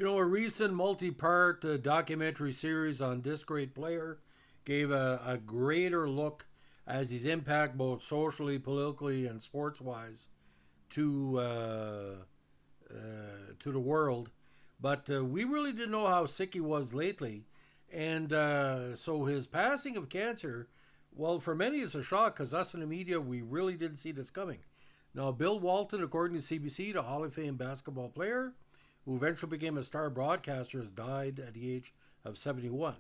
A recent multi-part documentary series on this great player gave a greater look as his impact both socially, politically, and sports-wise to to the world. But we really didn't know how sick he was lately, and so his passing of cancer, well, for many it's a shock because us in the media we really didn't see this coming. Now, Bill Walton, according to CBC, the Hall of Fame basketball player, who eventually became a star broadcaster, has died at the age of 71.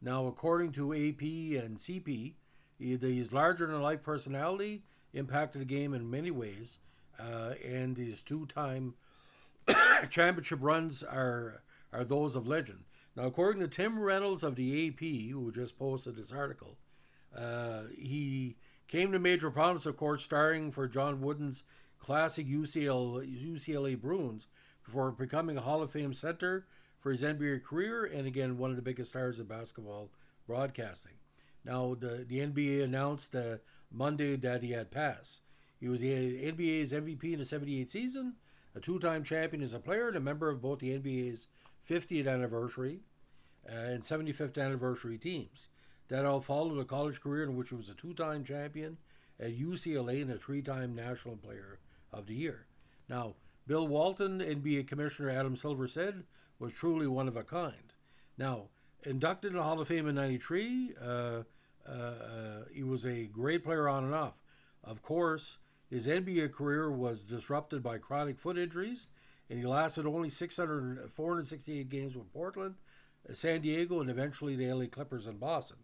Now, according to AP and CP, his larger than life personality impacted the game in many ways, and his two-time championship runs are those of legend. Now, according to Tim Reynolds of the AP, who just posted this article, he came to major prominence, of course, starring for John Wooden's classic UCLA Bruins before becoming a Hall of Fame center for his NBA career, and again, one of the biggest stars of basketball broadcasting. Now, the NBA announced Monday that he had passed. He was the NBA's MVP in the 78 season, a two-time champion as a player, and a member of both the NBA's 50th anniversary and 75th anniversary teams. That all followed a college career in which he was a two-time champion at UCLA and a three-time National Player of the Year. Now, Bill Walton, NBA Commissioner Adam Silver said, was truly one of a kind. Now, inducted in the Hall of Fame in '93, he was a great player on and off. Of course, his NBA career was disrupted by chronic foot injuries, and he lasted only 468 games with Portland, San Diego, and eventually the LA Clippers and Boston.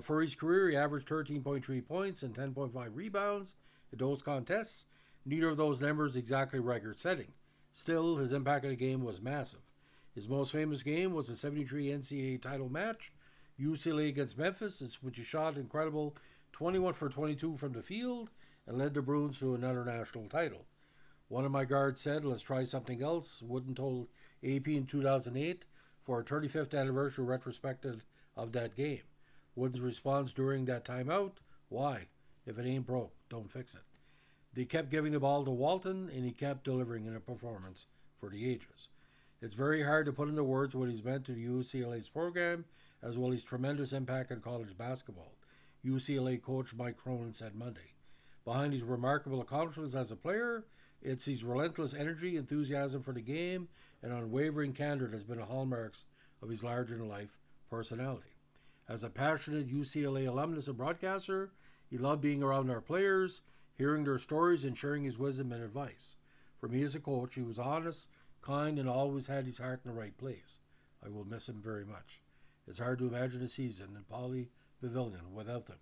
For his career, he averaged 13.3 points and 10.5 rebounds in those contests. Neither of those numbers exactly record-setting. Still, his impact on the game was massive. His most famous game was the '73 NCAA title match, UCLA against Memphis, in which he shot an incredible 21 for 22 from the field and led the Bruins to another national title. One of my guards said, "Let's try something else." Wooden told AP in 2008 for a 35th anniversary retrospective of that game. Wooden's response during that timeout, "Why? If it ain't broke, don't fix it." They kept giving the ball to Walton, and he kept delivering in a performance for the ages. It's very hard to put into words what he's meant to the UCLA's program, as well as his tremendous impact on college basketball, UCLA coach Mike Cronin said Monday. Behind his remarkable accomplishments as a player, it's his relentless energy, enthusiasm for the game, and unwavering candor that has been the hallmarks of his larger-than-life personality. As a passionate UCLA alumnus and broadcaster, he loved being around our players, hearing their stories, and sharing his wisdom and advice. For me as a coach, he was honest, kind, and always had his heart in the right place. I will miss him very much. It's hard to imagine a season in Pauley Pavilion without him.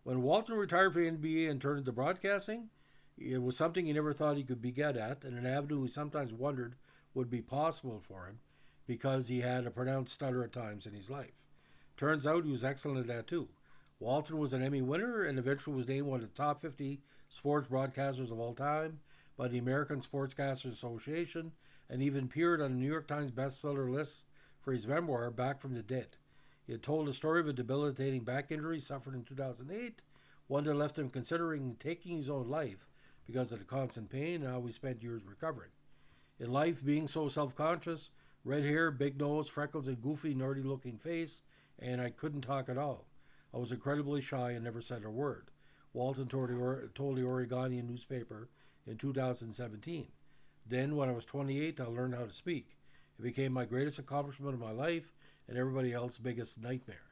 When Walton retired from the NBA and turned into broadcasting, it was something he never thought he could be good at, and an avenue he sometimes wondered would be possible for him because he had a pronounced stutter at times in his life. Turns out he was excellent at that too. Walton was an Emmy winner and eventually was named one of the top 50 sports broadcasters of all time by the American Sportscasters Association and even appeared on the New York Times bestseller list for his memoir, Back from the Dead. He had told the story of a debilitating back injury suffered in 2008, one that left him considering taking his own life because of the constant pain and how he spent years recovering. In life, being so self-conscious, red hair, big nose, freckles, and goofy, nerdy-looking face, and I couldn't talk at all. I was incredibly shy and never said a word, Walton told the Oregonian newspaper in 2017. Then, when I was 28, I learned how to speak. It became my greatest accomplishment of my life and everybody else's biggest nightmare.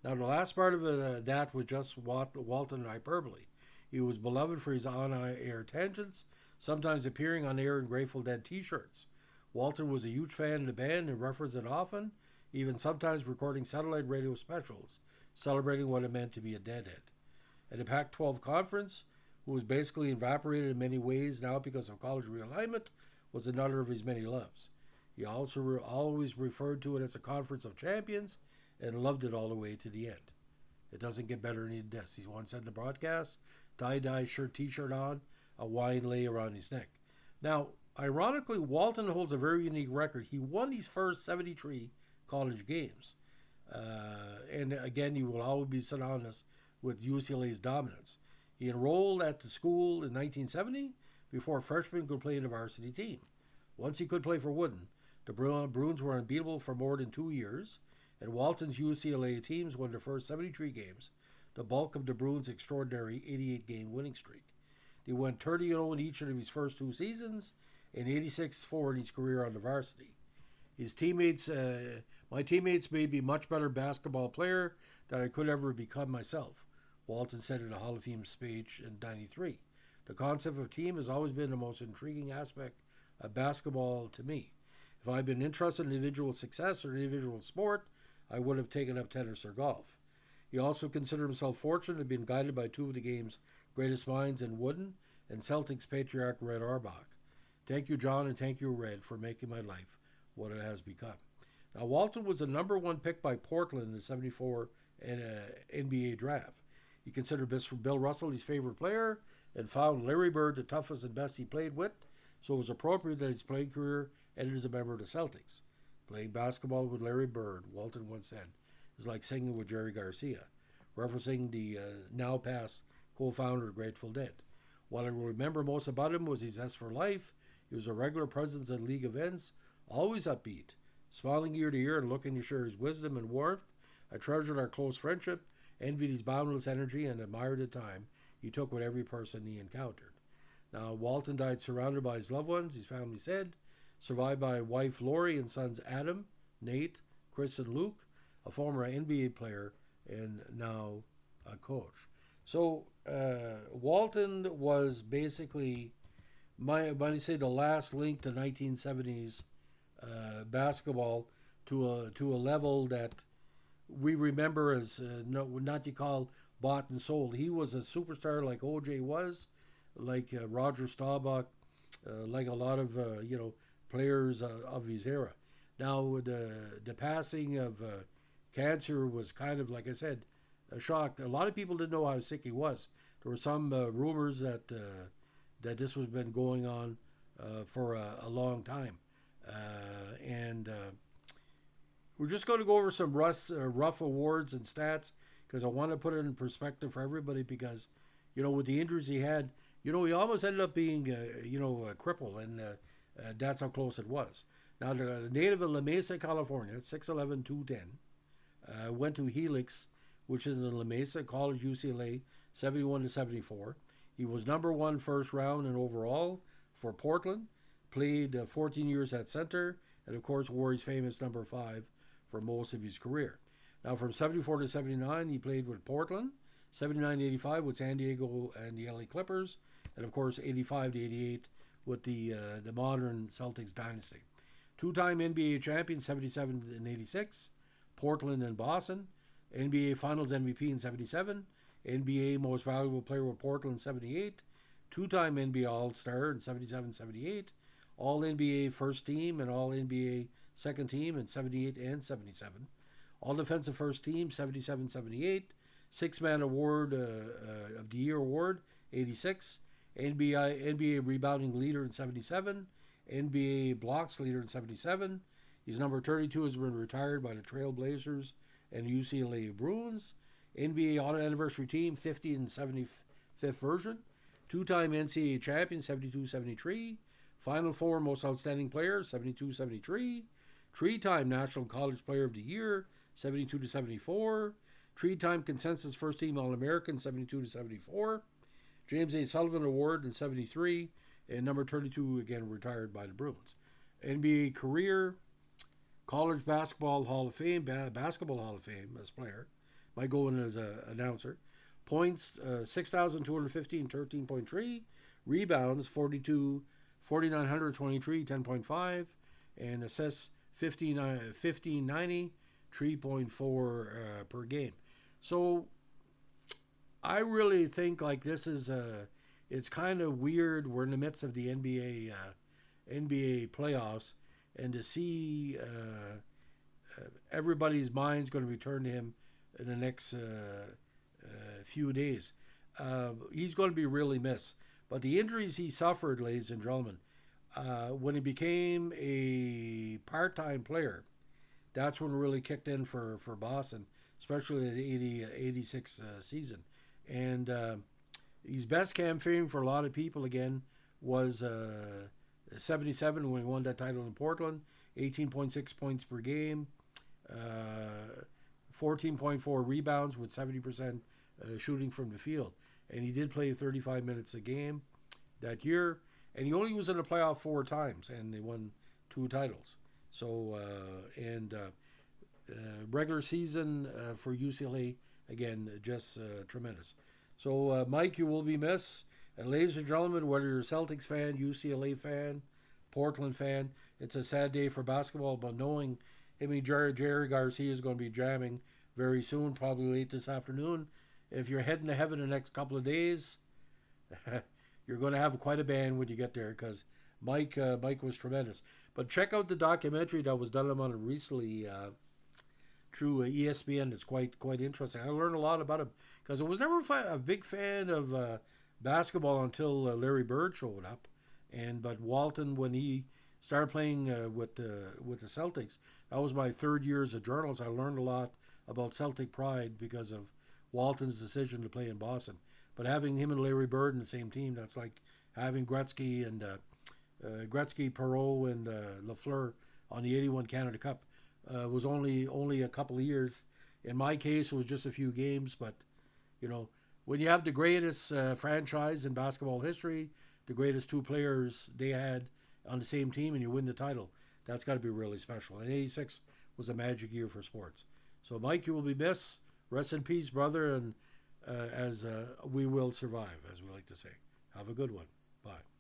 Now, the last part of that was just Walton and hyperbole. He was beloved for his on-air tangents, sometimes appearing on air in Grateful Dead t-shirts. Walton was a huge fan of the band and referenced it often, even sometimes recording satellite radio specials, celebrating what it meant to be a Deadhead. At the Pac-12 conference, who was basically evaporated in many ways now because of college realignment, was another of his many loves. He also always referred to it as a conference of champions and loved it all the way to the end. It doesn't get better than this. He once said in the broadcast, tie-dye shirt, t-shirt on, a wine lay around his neck. Now, ironically, Walton holds a very unique record. He won his first 73 college games. And again, he will always be synonymous with UCLA's dominance. He enrolled at the school in 1970 before freshmen could play in the varsity team. Once he could play for Wooden, The Bruins were unbeatable for more than 2 years, and Walton's UCLA teams won their first 73 games, the bulk of the Bruins' extraordinary 88-game winning streak. They went 30-0 in each of his first 2 seasons and 86-4 in his career on the varsity. My teammates made me a much better basketball player than I could ever become myself, Walton said in a Hall of Fame speech in '93. The concept of team has always been the most intriguing aspect of basketball to me. If I had been interested in individual success or individual sport, I would have taken up tennis or golf. He also considered himself fortunate to have been guided by two of the game's greatest minds in Wooden and Celtics patriarch Red Auerbach. Thank you, John, and thank you, Red, for making my life what it has become. Now, Walton was the number one pick by Portland in the '74 NBA draft. He considered Bill Russell his favorite player and found Larry Bird the toughest and best he played with, so it was appropriate that his playing career ended as a member of the Celtics. Playing basketball with Larry Bird, Walton once said, is like singing with Jerry Garcia, referencing the now-past co-founder of Grateful Dead. What I remember most about him was his zest for life. He was a regular presence at league events, always upbeat, smiling ear to ear and looking to share his wisdom and warmth. I treasured our close friendship, envied his boundless energy, and admired the time he took with every person he encountered. Now, Walton died surrounded by his loved ones, his family said, survived by wife Lori and sons Adam, Nate, Chris, and Luke, a former NBA player and now a coach. So Walton was basically, when I say the last link to 1970s basketball to a level that we remember as not to call bought and sold. He was a superstar like OJ was, like Roger Staubach, like a lot of players of his era. Now the passing of cancer was kind of, like I said, a shock. A lot of people didn't know how sick he was. There were some rumors that this was been going on for a long time, and we're just going to go over some rough awards and stats because I want to put it in perspective for everybody. Because with the injuries he had, he almost ended up being a cripple, and that's how close it was. Now, the native of La Mesa, California, 6'11", 210, went to Helix, which is in La Mesa, college UCLA, 71-74. He was number one first round and overall for Portland, played 14 years at center, and of course wore his famous number 5 for most of his career. Now, from 74 to 79, he played with Portland, 79-85 with San Diego and the LA Clippers, and of course 85-88 with the modern Celtics dynasty. Two-time NBA champion, 77 and 86, Portland and Boston, NBA Finals MVP in 77, NBA Most Valuable Player with Portland 78, two-time NBA All-Star in 77-78, All-NBA First Team and All-NBA Second Team in 78 and 77, All-Defensive First Team 77-78, Six-Man Award of the Year Award 86, NBA Rebounding Leader in 77, NBA Blocks Leader in 77. He's number 32, has been retired by the Trail Blazers and UCLA Bruins. NBA All-Anniversary Team 50 and 75th version. Two-time NCAA champion 72-73. Final Four Most Outstanding Player 72-73. Three-time National College Player of the Year 72-74. Three-time Consensus First Team All-American 72-74. James A. Sullivan Award in 73. And number 32 again retired by the Bruins. NBA career, College Basketball Hall of Fame, Basketball Hall of Fame as player. Might go in as an announcer. Points, 6,215, 13.3. Rebounds, 4,923, 10.5. And assists, 1,590, 3.4 per game. So I really think like this is it's kind of weird. We're in the midst of the NBA playoffs, and to see everybody's mind's going to return to him in the next few days. He's going to be really missed. But the injuries he suffered, ladies and gentlemen, when he became a part-time player, that's when it really kicked in for Boston, especially the 86 season. And his best campaign for a lot of people, again, was 77 when he won that title in Portland. 18.6 points per game, 14.4 rebounds with 70% shooting from the field. And he did play 35 minutes a game that year. And he only was in the playoff 4 times, and they won 2 titles. So, regular season for UCLA, again, just tremendous. So, Mike, you will be missed. And ladies and gentlemen, whether you're a Celtics fan, UCLA fan, Portland fan, it's a sad day for basketball, but knowing him and Jerry Garcia is going to be jamming very soon, probably late this afternoon. If you're heading to heaven the next couple of days, you're going to have quite a band when you get there, because Mike was tremendous. But check out the documentary that was done on him recently through ESPN. It's quite interesting. I learned a lot about him because I was never a big fan of basketball until Larry Bird showed up, but Walton, when he started playing with the Celtics, that was my 3rd year as a journalist. I learned a lot about Celtic pride because of Walton's decision to play in Boston. But having him and Larry Bird in the same team, that's like having Gretzky, Perot, and Lafleur on the '81 Canada Cup. Was only a couple of years. In my case, it was just a few games. But when you have the greatest franchise in basketball history, the greatest 2 players they had on the same team, and you win the title, that's got to be really special. And '86 was a magic year for sports. So, Mike, you will be missed. Rest in peace, brother, and as we will survive, as we like to say. Have a good one. Bye.